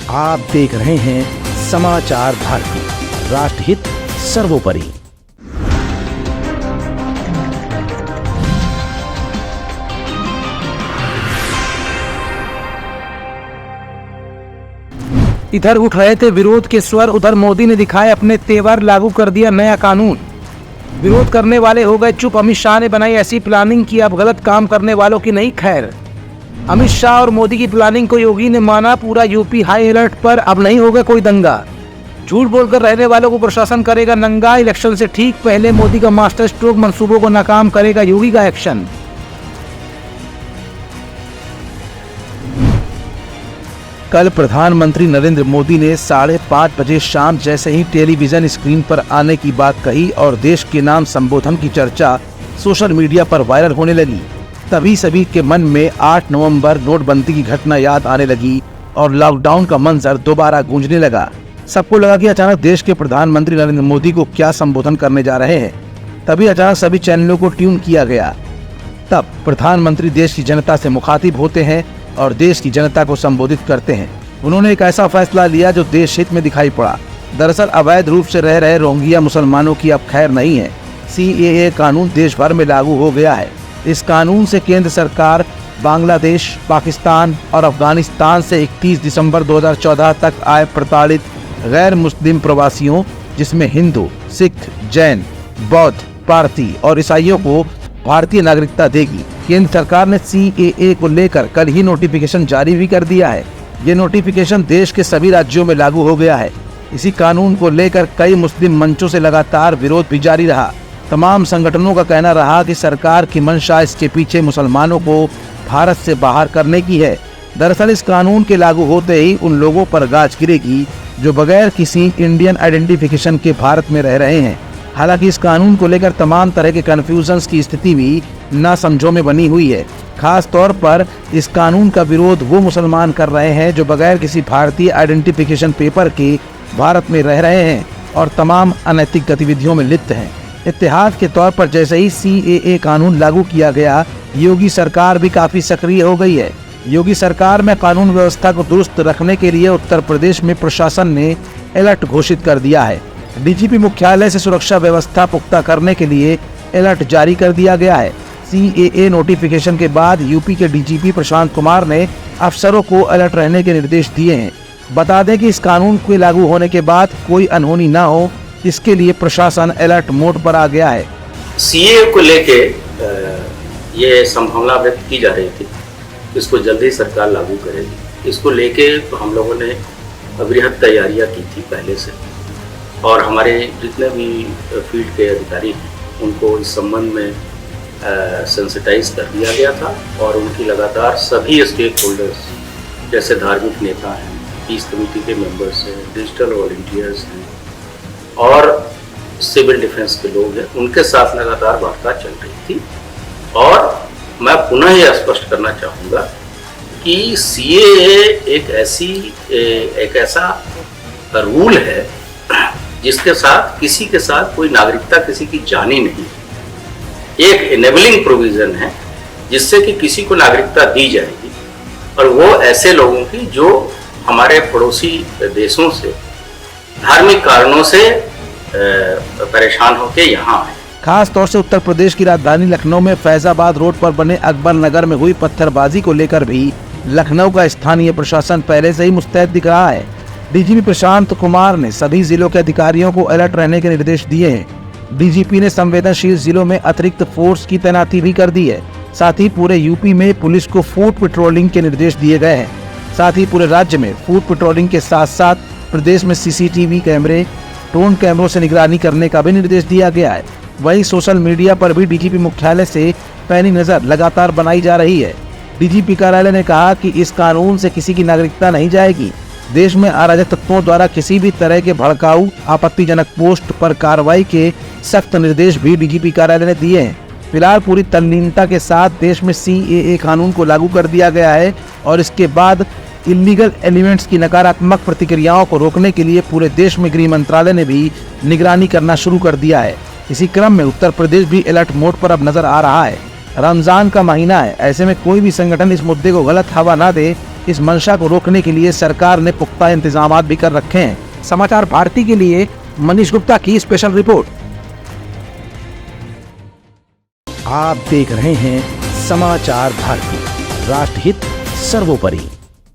आप देख रहे हैं समाचार भारती, राष्ट्रहित सर्वोपरि। इधर उठ रहे थे विरोध के स्वर, उधर मोदी ने दिखाए अपने तेवर, लागू कर दिया नया कानून। विरोध करने वाले हो गए चुप, अमित शाह ने बनाई ऐसी प्लानिंग कि अब गलत काम करने वालों की नहीं खैर। अमित शाह और मोदी की प्लानिंग को योगी ने माना, पूरा यूपी हाई अलर्ट पर, अब नहीं होगा कोई दंगा। झूठ बोलकर रहने वालों को प्रशासन करेगा नंगा। इलेक्शन से ठीक पहले मोदी का मास्टर स्ट्रोक, मंसूबों को नाकाम करेगा योगी का एक्शन। कल प्रधानमंत्री नरेंद्र मोदी ने 5:30 बजे शाम जैसे ही टेलीविजन स्क्रीन पर आने की बात कही और देश के नाम संबोधन की चर्चा सोशल मीडिया पर वायरल होने लगी, तभी सभी के मन में 8 नवंबर नोटबंदी की घटना याद आने लगी और लॉकडाउन का मंजर दोबारा गूंजने लगा। सबको लगा कि अचानक देश के प्रधानमंत्री नरेंद्र मोदी को क्या संबोधन करने जा रहे हैं। तभी अचानक सभी चैनलों को ट्यून किया गया। तब प्रधानमंत्री देश की जनता से मुखातिब होते हैं और देश की जनता को संबोधित करते हैं। उन्होंने एक ऐसा फैसला लिया जो देश हित में दिखाई पड़ा। दरअसल अवैध रूप से रह रहे रोहिंग्या मुसलमानों की अब खैर नहीं है। CAA कानून देश भर में लागू हो गया है। इस कानून से केंद्र सरकार बांग्लादेश, पाकिस्तान और अफगानिस्तान से 31 दिसंबर 2014 तक आए प्रताड़ित गैर मुस्लिम प्रवासियों, जिसमें हिंदू, सिख, जैन, बौद्ध, पारसी और ईसाइयों को भारतीय नागरिकता देगी। केंद्र सरकार ने CAA को लेकर कल ही नोटिफिकेशन जारी भी कर दिया है। ये नोटिफिकेशन देश के सभी राज्यों में लागू हो गया है। इसी कानून को लेकर कई मुस्लिम मंचों से लगातार विरोध भी जारी रहा। तमाम संगठनों का कहना रहा कि सरकार की मंशा इसके पीछे मुसलमानों को भारत से बाहर करने की है। दरअसल इस कानून के लागू होते ही उन लोगों पर गाज गिरेगी जो बगैर किसी इंडियन आइडेंटिफिकेशन के भारत में रह रहे हैं। हालांकि इस कानून को लेकर तमाम तरह के कन्फ्यूजन्स की स्थिति भी नासमझों में बनी हुई है। खास तौर पर इस कानून का विरोध वो मुसलमान कर रहे हैं जो बगैर किसी भारतीय आइडेंटिफिकेशन पेपर के भारत में रह रहे हैं और तमाम अनैतिक गतिविधियों में लिप्त हैं। इत्तेहाद के तौर पर जैसे ही CAA कानून लागू किया गया, योगी सरकार भी काफी सक्रिय हो गई है। योगी सरकार में कानून व्यवस्था को दुरुस्त रखने के लिए उत्तर प्रदेश में प्रशासन ने अलर्ट घोषित कर दिया है। DGP मुख्यालय से सुरक्षा व्यवस्था पुख्ता करने के लिए अलर्ट जारी कर दिया गया है। CAA नोटिफिकेशन के बाद यूपी के DGP प्रशांत कुमार ने अफसरों को अलर्ट रहने के निर्देश दिए हैं। बता दें कि इस कानून के लागू होने के बाद कोई अनहोनी न हो, इसके लिए प्रशासन अलर्ट मोड पर आ गया है। CAA को लेके ये संभावना व्यक्त की जा रही थी, इसको जल्दी सरकार लागू करेगी। इसको लेके तो हम लोगों ने बृहद तैयारियां की थी पहले से, और हमारे जितने भी फील्ड के अधिकारी हैं उनको इस संबंध में सेंसिटाइज कर दिया गया था, और उनकी लगातार सभी स्टेक होल्डर्स जैसे धार्मिक नेता हैं, पीस कमेटी के मेंबर्स हैं, डिजिटल वॉलंटियर्स हैं और सिविल डिफेंस के लोग हैं, उनके साथ लगातार वार्ता चल रही थी। और मैं पुनः यह स्पष्ट करना चाहूँगा कि CAA एक ऐसा रूल है जिसके साथ किसी के साथ कोई नागरिकता किसी की जानी नहीं। एक एनेबलिंग प्रोविजन है जिससे कि किसी को नागरिकता दी जाएगी, और वो ऐसे लोगों की जो हमारे पड़ोसी देशों से धार्मिक कारणों से परेशान होकर यहाँ आए। खास तौर से उत्तर प्रदेश की राजधानी लखनऊ में फैजाबाद रोड पर बने अकबर नगर में हुई पत्थरबाजी को लेकर भी लखनऊ का स्थानीय प्रशासन पहले से ही मुस्तैद दिख रहा है। DGP प्रशांत कुमार ने सभी जिलों के अधिकारियों को अलर्ट रहने के निर्देश दिए हैं। DGP ने संवेदनशील जिलों में अतिरिक्त फोर्स की तैनाती भी कर दी है। साथ ही पूरे यूपी में पुलिस को फूट पेट्रोलिंग के निर्देश दिए गए हैं। साथ ही पूरे राज्य में फूट पेट्रोलिंग के साथ साथ प्रदेश में CCTV कैमरे, ड्रोन कैमरों से निगरानी करने का भी निर्देश दिया गया है। वहीं सोशल मीडिया पर भी DGP मुख्यालय से पैनी नजर लगातार बनाई जा रही है। DGP कार्यालय ने कहा कि इस कानून से किसी की नागरिकता नहीं जाएगी। देश में अराजक तत्वों द्वारा किसी भी तरह के भड़काऊ आपत्तिजनक पोस्ट पर कार्रवाई के सख्त निर्देश भी DGP कार्यालय ने दिए हैं। फिलहाल पूरी तल्लीनता के साथ देश में CAA कानून को लागू कर दिया गया है और इसके बाद इलीगल एलिमेंट्स की नकारात्मक प्रतिक्रियाओं को रोकने के लिए पूरे देश में गृह मंत्रालय ने भी निगरानी करना शुरू कर दिया है। इसी क्रम में उत्तर प्रदेश भी अलर्ट मोड पर अब नजर आ रहा है। रमजान का महीना है, ऐसे में कोई भी संगठन इस मुद्दे को गलत हवा ना दे, इस मंशा को रोकने के लिए सरकार ने पुख्ता इंतजाम भी कर रखे हैं। समाचार भारती के लिए मनीष गुप्ता की स्पेशल रिपोर्ट। आप देख रहे हैं समाचार भारती, राष्ट्रहित सर्वोपरि।